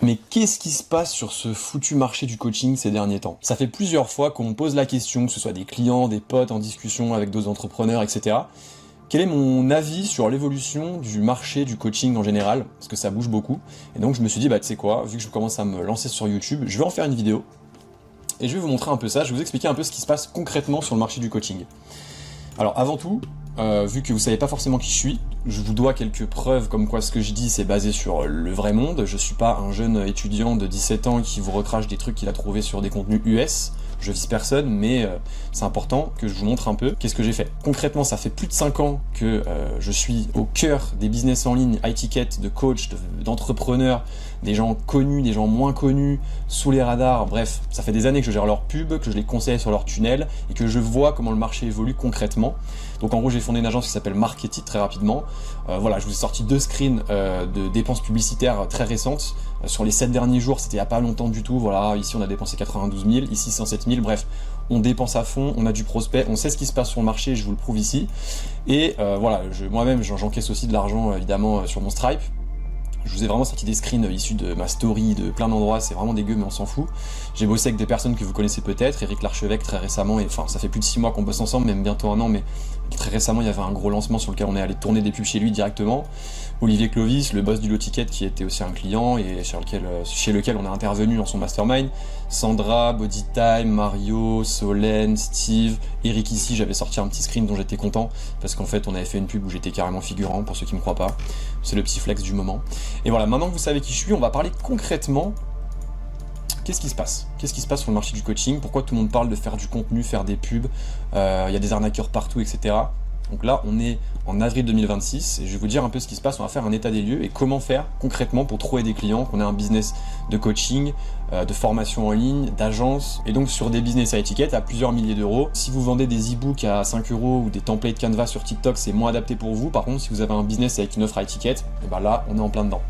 Mais qu'est-ce qui se passe sur ce foutu marché du coaching ces derniers temps? Ça fait plusieurs fois qu'on me pose la question, que ce soit des clients, des potes en discussion avec d'autres entrepreneurs, etc. Quel est mon avis sur l'évolution du marché du coaching en général? Parce que ça bouge beaucoup. Et donc je me suis dit, bah tu sais quoi, vu que je commence à me lancer sur YouTube, je vais en faire une vidéo. Et je vais vous montrer un peu ça, je vais vous expliquer un peu ce qui se passe concrètement sur le marché du coaching. Alors avant tout, vu que vous savez pas forcément qui je suis, je vous dois quelques preuves comme quoi ce que je dis c'est basé sur le vrai monde. Je suis pas un jeune étudiant de 17 ans qui vous recrache des trucs qu'il a trouvé sur des contenus US. Je vise personne, mais c'est important que je vous montre un peu qu'est-ce que j'ai fait. Concrètement, ça fait plus de 5 ans que je suis au cœur des business en ligne, high ticket, de coach, d'entrepreneurs, des gens connus, des gens moins connus, sous les radars, bref, ça fait des années que je gère leurs pubs, que je les conseille sur leur tunnel, et que je vois comment le marché évolue concrètement. Donc en gros, j'ai fondé une agence qui s'appelle Marketit très rapidement. Voilà, je vous ai sorti 2 screens de dépenses publicitaires très récentes. Sur les 7 derniers jours, c'était il n'y a pas longtemps du tout. Voilà, ici on a dépensé 92 000, ici 107 000, bref, on dépense à fond, on a du prospect, on sait ce qui se passe sur le marché, je vous le prouve ici. Et voilà, moi-même j'encaisse aussi de l'argent évidemment sur mon Stripe. Je vous ai vraiment sorti des screens issus de ma story, de plein d'endroits, c'est vraiment dégueu mais on s'en fout. J'ai bossé avec des personnes que vous connaissez peut-être, Eric Larchevêque très récemment, et enfin ça fait plus de 6 mois qu'on bosse ensemble, même bientôt 1 an, mais très récemment il y avait un gros lancement sur lequel on est allé tourner des pubs chez lui directement. Olivier Clovis, le boss du Low Ticket qui était aussi un client et chez lequel on a intervenu dans son mastermind. Sandra, Bodytime, Mario, Solène, Steve, Eric ici, j'avais sorti un petit screen dont j'étais content parce qu'en fait on avait fait une pub où j'étais carrément figurant pour ceux qui me croient pas. C'est le petit flex du moment. Et voilà, maintenant que vous savez qui je suis, on va parler concrètement. Qu'est-ce qui se passe? Qu'est-ce qui se passe sur le marché du coaching? Pourquoi tout le monde parle de faire du contenu, faire des pubs? Il y a des arnaqueurs partout, etc. Donc là, on est en avril 2026 et je vais vous dire un peu ce qui se passe. On va faire un état des lieux et comment faire concrètement pour trouver des clients, qu'on ait un business de coaching, de formation en ligne, d'agence et donc sur des business à étiquette à plusieurs milliers d'euros. Si vous vendez des e-books à 5 euros ou des templates Canva sur TikTok, c'est moins adapté pour vous. Par contre, si vous avez un business avec une offre à étiquette, et ben là, on est en plein dedans.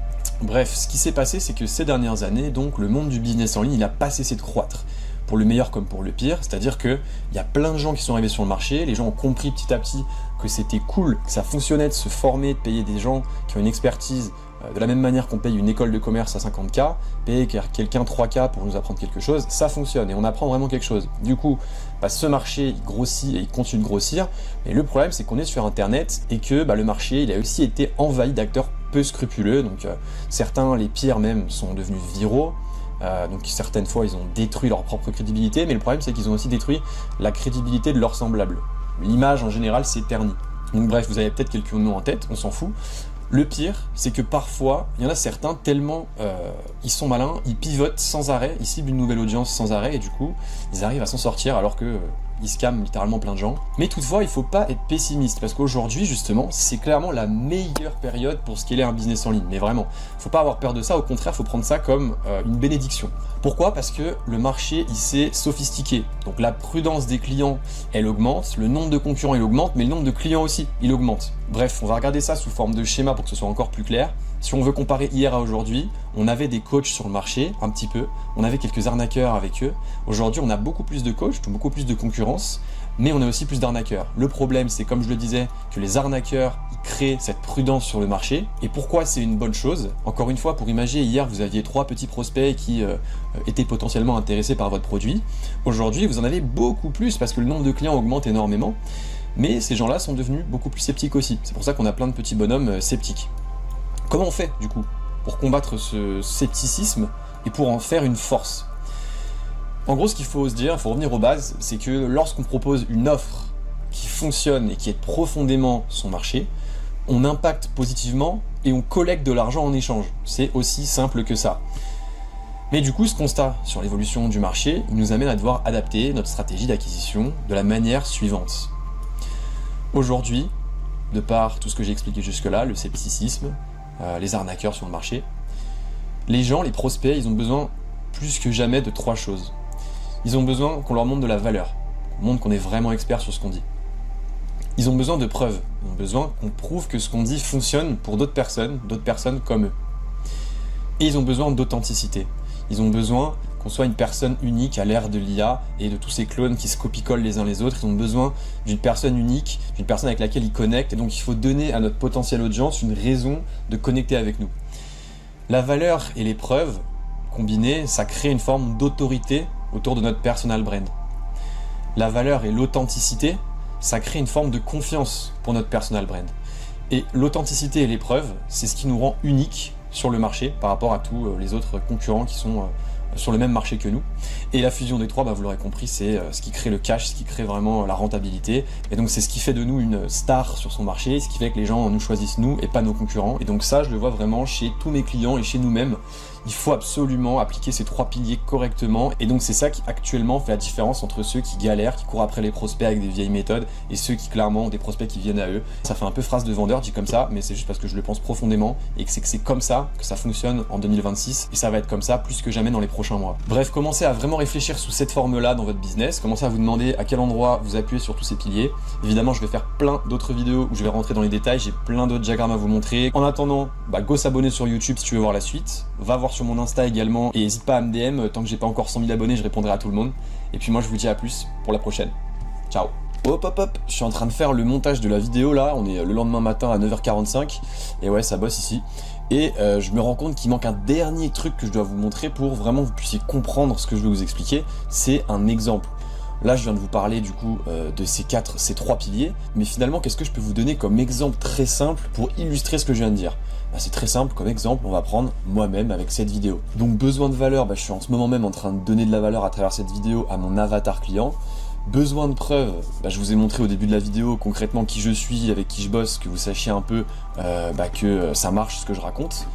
Bref, ce qui s'est passé, c'est que ces dernières années, donc le monde du business en ligne, il n'a pas cessé de croître. Pour le meilleur comme pour le pire, c'est-à-dire qu'il y a plein de gens qui sont arrivés sur le marché, les gens ont compris petit à petit que c'était cool, que ça fonctionnait de se former, de payer des gens qui ont une expertise de la même manière qu'on paye une école de commerce à 50K, payer quelqu'un 3K pour nous apprendre quelque chose, ça fonctionne et on apprend vraiment quelque chose. Du coup, ce marché il grossit et il continue de grossir, mais le problème c'est qu'on est sur internet et que le marché il a aussi été envahi d'acteurs peu scrupuleux, donc certains, les pires même, sont devenus viraux. Donc certaines fois ils ont détruit leur propre crédibilité, mais le problème c'est qu'ils ont aussi détruit la crédibilité de leurs semblables. L'image en général s'est ternie. Donc bref, vous avez peut-être quelques noms en tête, on s'en fout. Le pire, c'est que parfois, il y en a certains tellement ils sont malins, ils pivotent sans arrêt, ils ciblent une nouvelle audience sans arrêt, et du coup, ils arrivent à s'en sortir alors que ils scamment littéralement plein de gens. Mais toutefois, il faut pas être pessimiste, parce qu'aujourd'hui, justement, c'est clairement la meilleure période pour scaler un business en ligne. Mais vraiment, faut pas avoir peur de ça, au contraire, faut prendre ça comme une bénédiction. Pourquoi? Parce que le marché, il s'est sophistiqué. Donc la prudence des clients, elle augmente, le nombre de concurrents, il augmente, mais le nombre de clients aussi, il augmente. Bref, on va regarder ça sous forme de schéma pour que ce soit encore plus clair. Si on veut comparer hier à aujourd'hui, on avait des coachs sur le marché, un petit peu, on avait quelques arnaqueurs avec eux. Aujourd'hui, on a beaucoup plus de coachs, beaucoup plus de concurrence, mais on a aussi plus d'arnaqueurs. Le problème, c'est comme je le disais, que les arnaqueurs, ils créent cette prudence sur le marché. Et pourquoi c'est une bonne chose? Encore une fois, pour imaginer, hier, vous aviez 3 petits prospects qui étaient potentiellement intéressés par votre produit. Aujourd'hui, vous en avez beaucoup plus parce que le nombre de clients augmente énormément. Mais ces gens-là sont devenus beaucoup plus sceptiques aussi. C'est pour ça qu'on a plein de petits bonhommes sceptiques. Comment on fait, du coup, pour combattre ce scepticisme et pour en faire une force? En gros, ce qu'il faut se dire, il faut revenir aux bases, c'est que lorsqu'on propose une offre qui fonctionne et qui aide profondément son marché, on impacte positivement et on collecte de l'argent en échange. C'est aussi simple que ça. Mais du coup, ce constat sur l'évolution du marché, il nous amène à devoir adapter notre stratégie d'acquisition de la manière suivante. Aujourd'hui, de par tout ce que j'ai expliqué jusque-là, le scepticisme, les arnaqueurs sur le marché, les gens, les prospects, ils ont besoin plus que jamais de 3 choses. Ils ont besoin qu'on leur montre de la valeur, qu'on montre qu'on est vraiment expert sur ce qu'on dit. Ils ont besoin de preuves, ils ont besoin qu'on prouve que ce qu'on dit fonctionne pour d'autres personnes comme eux. Et ils ont besoin d'authenticité. Ils ont besoin qu'on soit une personne unique à l'ère de l'IA et de tous ces clones qui se copie-collent les uns les autres. Ils ont besoin d'une personne unique, d'une personne avec laquelle ils connectent, et donc il faut donner à notre potentielle audience une raison de connecter avec nous. La valeur et les preuves, combinées, ça crée une forme d'autorité autour de notre personal brand. La valeur et l'authenticité, ça crée une forme de confiance pour notre personal brand. Et l'authenticité et les preuves, c'est ce qui nous rend unique sur le marché par rapport à tous les autres concurrents qui sont sur le même marché que nous. Et la fusion des trois, vous l'aurez compris, c'est ce qui crée le cash, ce qui crée vraiment la rentabilité. Et donc c'est ce qui fait de nous une star sur son marché, ce qui fait que les gens nous choisissent nous et pas nos concurrents. Et donc ça, je le vois vraiment chez tous mes clients et chez nous-mêmes. Il faut absolument appliquer ces trois piliers correctement. Et donc c'est ça qui actuellement fait la différence entre ceux qui galèrent, qui courent après les prospects avec des vieilles méthodes, et ceux qui clairement ont des prospects qui viennent à eux. Ça fait un peu phrase de vendeur dit comme ça, mais c'est juste parce que je le pense profondément et que c'est comme ça que ça fonctionne en 2026. Et ça va être comme ça plus que jamais dans les prochains mois. Bref, commencez à vraiment réfléchir sous cette forme-là dans votre business. Commencez à vous demander à quel endroit vous appuyez sur tous ces piliers. Évidemment, je vais faire plein d'autres vidéos où je vais rentrer dans les détails. J'ai plein d'autres diagrammes à vous montrer. En attendant, go s'abonner sur YouTube si tu veux voir la suite. Va voir sur mon Insta également et n'hésite pas à me DM. Tant que j'ai pas encore 100 000 abonnés, je répondrai à tout le monde. Et puis moi, je vous dis à plus pour la prochaine. Ciao. Hop hop hop, je suis en train de faire le montage de la vidéo là. On est le lendemain matin à 9h45. Et ouais, ça bosse ici. Et je me rends compte qu'il manque un dernier truc que je dois vous montrer pour vraiment vous puissiez comprendre ce que je vais vous expliquer. C'est un exemple. Là, je viens de vous parler du coup de ces trois piliers, mais finalement, qu'est-ce que je peux vous donner comme exemple très simple pour illustrer ce que je viens de dire? C'est très simple, comme exemple, on va prendre moi-même avec cette vidéo. Donc besoin de valeur, je suis en ce moment même en train de donner de la valeur à travers cette vidéo à mon avatar client. Besoin de preuves, je vous ai montré au début de la vidéo concrètement qui je suis, avec qui je bosse, que vous sachiez un peu que ça marche ce que je raconte.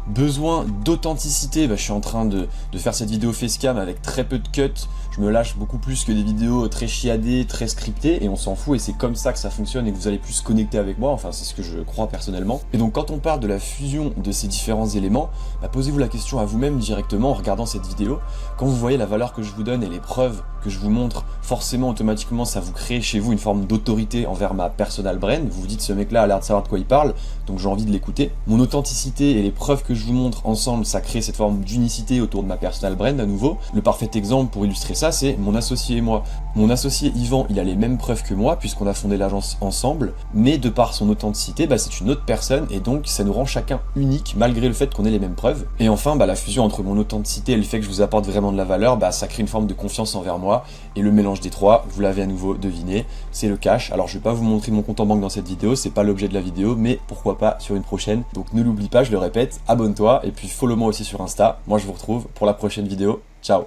Besoin d'authenticité, je suis en train de faire cette vidéo facecam avec très peu de cuts, je me lâche beaucoup plus que des vidéos très chiadées, très scriptées, et on s'en fout, et c'est comme ça que ça fonctionne et que vous allez plus connecter avec moi, enfin c'est ce que je crois personnellement. Et donc quand on parle de la fusion de ces différents éléments, posez-vous la question à vous-même directement en regardant cette vidéo. Quand vous voyez la valeur que je vous donne et les preuves que je vous montre, forcément automatiquement ça vous crée chez vous une forme d'autorité envers ma personal brand. Vous vous dites ce mec là a l'air de savoir de quoi il parle, donc j'ai envie de l'écouter. Mon authenticité et les preuves que je vous montre ensemble, ça crée cette forme d'unicité autour de ma personal brand à nouveau. Le parfait exemple pour illustrer ça, c'est mon associé et moi. Mon associé Yvan, il a les mêmes preuves que moi puisqu'on a fondé l'agence ensemble, mais de par son authenticité, c'est une autre personne et donc ça nous rend chacun unique malgré le fait qu'on ait les mêmes preuves. Et enfin, la fusion entre mon authenticité et le fait que je vous apporte vraiment de la valeur, ça crée une forme de confiance envers moi. Et le mélange des trois, vous l'avez à nouveau deviné, c'est le cash. Alors je vais pas vous montrer mon compte en banque dans cette vidéo, c'est pas l'objet de la vidéo, mais pourquoi pas sur une prochaine. Donc ne l'oublie pas, je le répète, abonne-toi et puis follow moi aussi sur Insta. Moi je vous retrouve pour la prochaine vidéo. Ciao.